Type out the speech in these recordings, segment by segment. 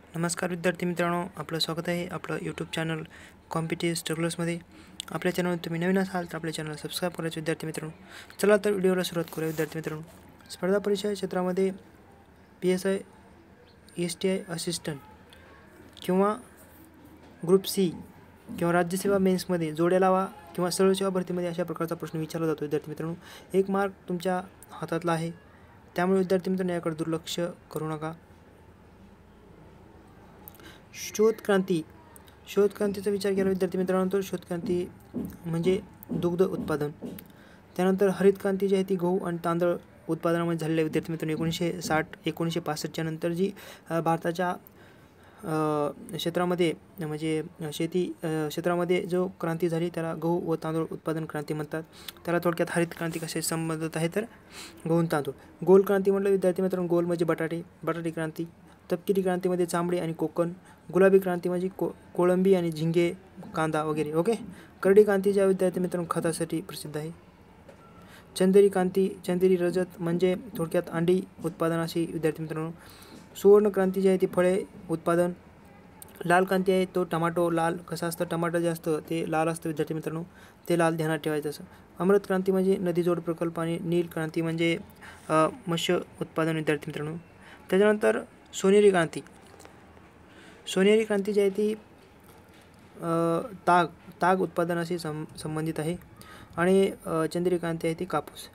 नमस्कार विद्यार्थी मित्रांनो, आपलं स्वागत आहे आपलं यूट्यूब चॅनल कॉम्पिटिटिव्ह स्ट्रगलर्समध्ये. आपल्या चॅनलवर तुम्ही नवीन असाल तर आपल्या चॅनलला सबस्क्राईब करायचं विद्यार्थी मित्रांनो. चला तर व्हिडिओला सुरुवात करूया विद्यार्थी मित्रांनो. स्पर्धा परीक्षा क्षेत्रामध्ये PSI, STI असिस्टंट किंवा ग्रुप सी किंवा राज्यसेवा मेन्समध्ये जोड्या लावा किंवा सरळ सेवा भरतीमध्ये अशा प्रकारचा प्रश्न विचारला जातो विद्यार्थी मित्रांनो. 1 मार्क तुमच्या हातातला आहे, त्यामुळे विद्यार्थी मित्रांनो याकडे दुर्लक्ष करू नका. शोधक्रांतीचा विचार केला विद्यार्थी मित्रांनो, तर शोधक्रांती म्हणजे दुग्ध उत्पादन. त्यानंतर हरित क्रांती जी आहे ती गहू आणि तांदळ उत्पादनामध्ये झालेल्या विद्यार्थी मित्रांनो 1960-1965च्या नंतर जी भारताच्या क्षेत्रामध्ये म्हणजे शेती क्षेत्रामध्ये जो क्रांती झाली त्याला गहू व तांदूळ उत्पादन क्रांती म्हणतात. त्याला थोडक्यात हरित क्रांती कसे संबंधित आहे तर गहू आणि तांदूळ. गोल क्रांती म्हटलं विद्यार्थी मित्रांनो, गोल म्हणजे बटाटे क्रांती. तपकिरी क्रांतीमध्ये चांबडी आणि कोकण. गुलाबी क्रांती म्हणजे कोळंबी आणि झिंगे, कांदा वगैरे. ओके. करडी क्रांती ज्या विद्यार्थी मित्रांनो खतासाठी प्रसिद्ध आहे. चंदेरी रजत म्हणजे थोडक्यात अंडी उत्पादनाशी विद्यार्थी मित्रांनो. सुवर्ण क्रांती जी आहे ती फळे उत्पादन. लाल क्रांती आहे तो टमाटो लाल कसं असतं, टमाटर जे असतं ते लाल असतं विद्यार्थी मित्रांनो, ते लाल ध्यानात ठेवायचं असं. अमृत क्रांती म्हणजे नदीजोड प्रकल्प आणि नील क्रांती म्हणजे मत्स्य उत्पादन विद्यार्थी मित्रांनो. त्याच्यानंतर सोनेरी क्रांती जी आहे ती ताग उत्पादनाशी संबंधित आहे. आणि चंदेरी क्रांती आहे ती कापूस.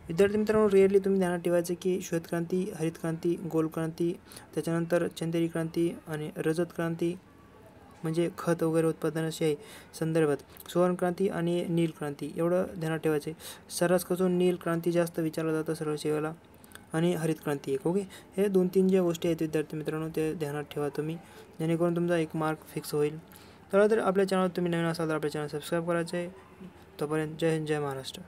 विद्यार्थी मित्रांनो, रिअरली तुम्ही ध्यानात ठेवायचं की श्वेतक्रांती, हरित क्रांती, गोल क्रांती, त्याच्यानंतर चंदेरी क्रांती आणि रजत क्रांती म्हणजे खत वगैरे उत्पादनाशी आहे संदर्भात. सुवर्ण क्रांती आणि नील क्रांती एवढं ध्यानात ठेवायचं आहे. सर्रास करून नील क्रांती जास्त विचारलं जातं सरळ सेवेला आणि हरित क्रांती एक. ओके. हे 2-3 ज्या गोष्टी आहेत विद्यार्थी मित्रांनो ते ध्यानात ठेवा तुम्ही, जेणेकरून तुमचा 1 मार्क फिक्स होईल. तर आपल्या चॅनलवर तुम्ही नवीन असाल तर आपल्या चॅनल सबस्क्राईब करायचं आहे. तोपर्यंत जय हिंद, जय महाराष्ट्र.